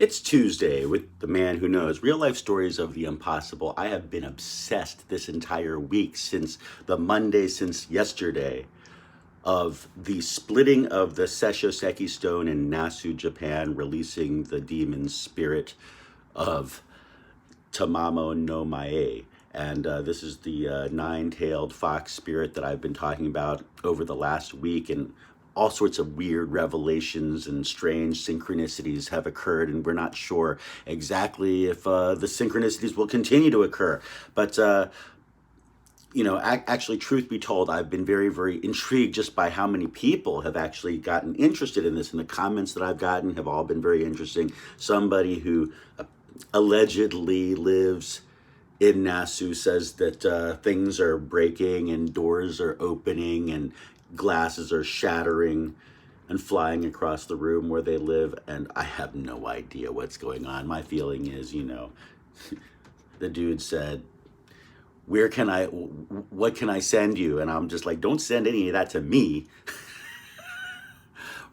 It's Tuesday with the man who knows real life stories of the impossible. I have been obsessed this entire week since the Monday, since yesterday, of the splitting of the Sessho-seki stone in Nasu, Japan, releasing the demon spirit of Tamamo no Mae. And this is the nine-tailed fox spirit that I've been talking about over the last week, and all sorts of weird revelations and strange synchronicities have occurred, and we're not sure exactly if the synchronicities will continue to occur. But actually, truth be told, I've been very, very intrigued just by how many people have actually gotten interested in this. And the comments that I've gotten have all been very interesting. Somebody who allegedly lives in Nasu says that things are breaking and doors are opening and glasses are shattering and flying across the room where they live. And I have no idea what's going on. My feeling is, the dude said, what can I send you? And I'm just like, don't send any of that to me.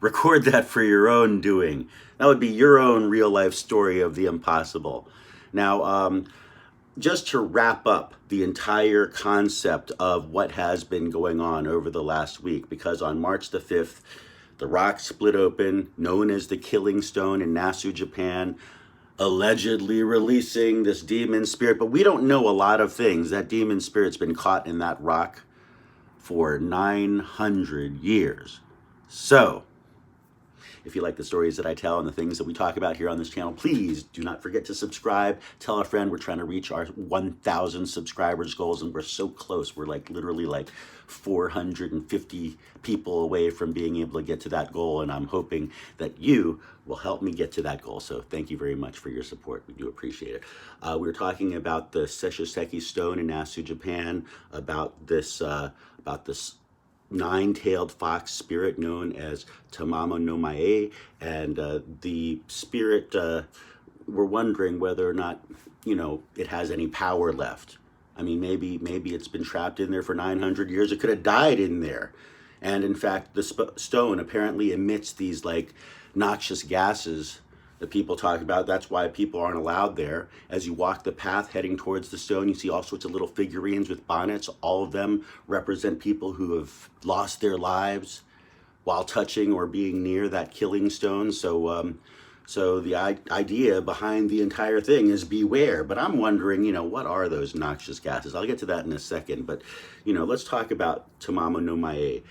Record that for your own doing. That would be your own real life story of the impossible. Now, just to wrap up the entire concept of what has been going on over the last week, because on March the 5th, the rock split open, known as the Killing Stone in Nasu, Japan, allegedly releasing this demon spirit. But we don't know a lot of things. That demon spirit's been caught in that rock for 900 years. So, if you like the stories that I tell and the things that we talk about here on this channel, please do not forget to subscribe. Tell a friend. We're trying to reach our 1,000 subscribers goals, and we're so close. We're literally 450 people away from being able to get to that goal, and I'm hoping that you will help me get to that goal. So thank you very much for your support. We do appreciate it. We were talking about the Sessho-seki stone in Nasu, Japan, about this nine-tailed fox spirit known as Tamamo no Mae, and the spirit, we're wondering whether or not, it has any power left. I mean, maybe it's been trapped in there for 900 years. It could have died in there. And in fact, the stone apparently emits these noxious gases that people talk about. That's why people aren't allowed there. As you walk the path heading towards the stone, you see all sorts of little figurines with bonnets. All of them represent people who have lost their lives while touching or being near that killing stone. So the idea behind the entire thing is beware. But I'm wondering, what are those noxious gases? I'll get to that in a second. But, let's talk about Tamamo no Mae.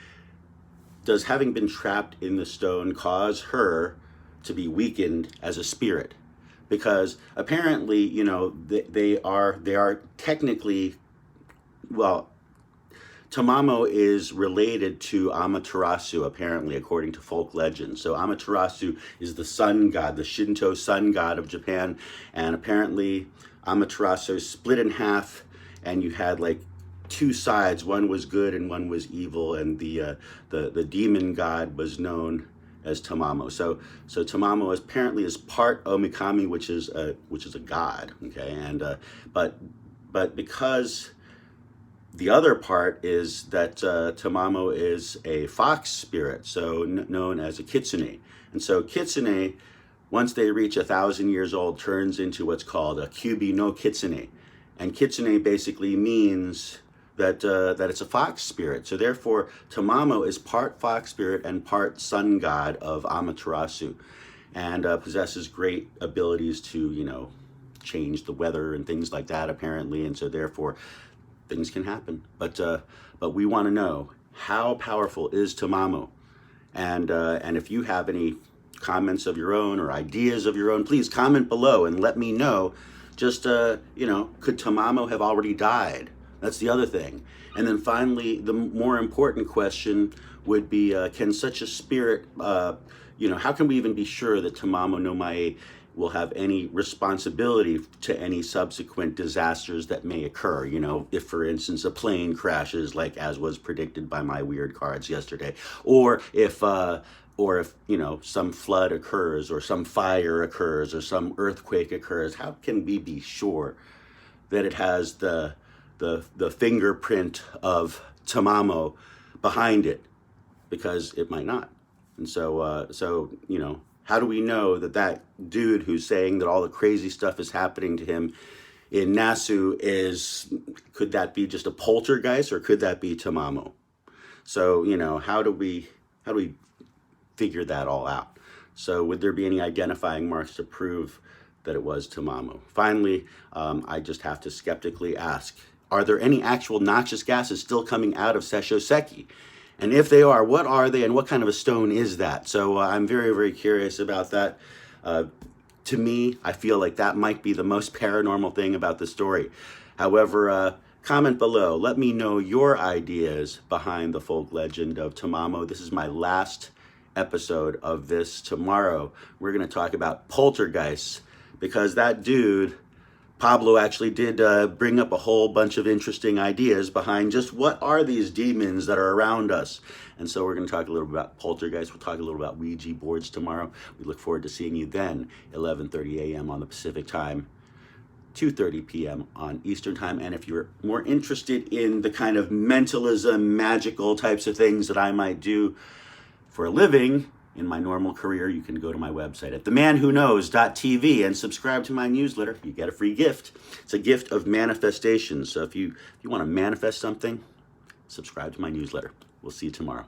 Does having been trapped in the stone cause her to be weakened as a spirit? Because apparently, they are technically, well, Tamamo is related to Amaterasu, apparently, according to folk legends. So Amaterasu is the sun god, the Shinto sun god of Japan, and apparently Amaterasu split in half, and you had two sides. One was good and one was evil, and the demon god was known as Tamamo. So Tamamo apparently is part Omikami, which is a god. Okay, and but because the other part is that Tamamo is a fox spirit, so known as a kitsune. And so kitsune, once they reach 1,000 years old, turns into what's called a kyubi no kitsune. And kitsune basically means that it's a fox spirit. So therefore, Tamamo is part fox spirit and part sun god of Amaterasu, and possesses great abilities to, change the weather and things like that, apparently. And so therefore, things can happen. But we want to know, how powerful is Tamamo? And if you have any comments of your own or ideas of your own, please comment below and let me know. Just, could Tamamo have already died? That's the other thing. And then finally, the more important question would be, can such a spirit, how can we even be sure that Tamamo no Mae will have any responsibility to any subsequent disasters that may occur? If, for instance, a plane crashes, as was predicted by my weird cards yesterday, or if some flood occurs, or some fire occurs, or some earthquake occurs, how can we be sure that it has the fingerprint of Tamamo behind it? Because it might not. And so you know, how do we know that that dude who's saying that all the crazy stuff is happening to him in Nasu could that be just a poltergeist, or could that be Tamamo? So, you know, how do we figure that all out? So would there be any identifying marks to prove that it was Tamamo? Finally, I just have to skeptically ask, are there any actual noxious gases still coming out of Sessho-seki? And if they are, what are they, and what kind of a stone is that? So I'm very, very curious about that. Uh, to me, I feel like that might be the most paranormal thing about the story. However, comment below. Let me know your ideas behind the folk legend of Tamamo. This is my last episode of this. Tomorrow, we're going to talk about poltergeists, because that dude, Pablo, actually did bring up a whole bunch of interesting ideas behind just what are these demons that are around us. And so we're going to talk a little about poltergeists. We'll talk a little about Ouija boards tomorrow. We look forward to seeing you then, 11:30 a.m. on the Pacific time, 2:30 p.m. on Eastern time. And if you're more interested in the kind of mentalism, magical types of things that I might do for a living in my normal career, you can go to my website at themanwhoknows.tv and subscribe to my newsletter. You get a free gift. It's a gift of manifestation. So if you want to manifest something, subscribe to my newsletter. We'll see you tomorrow.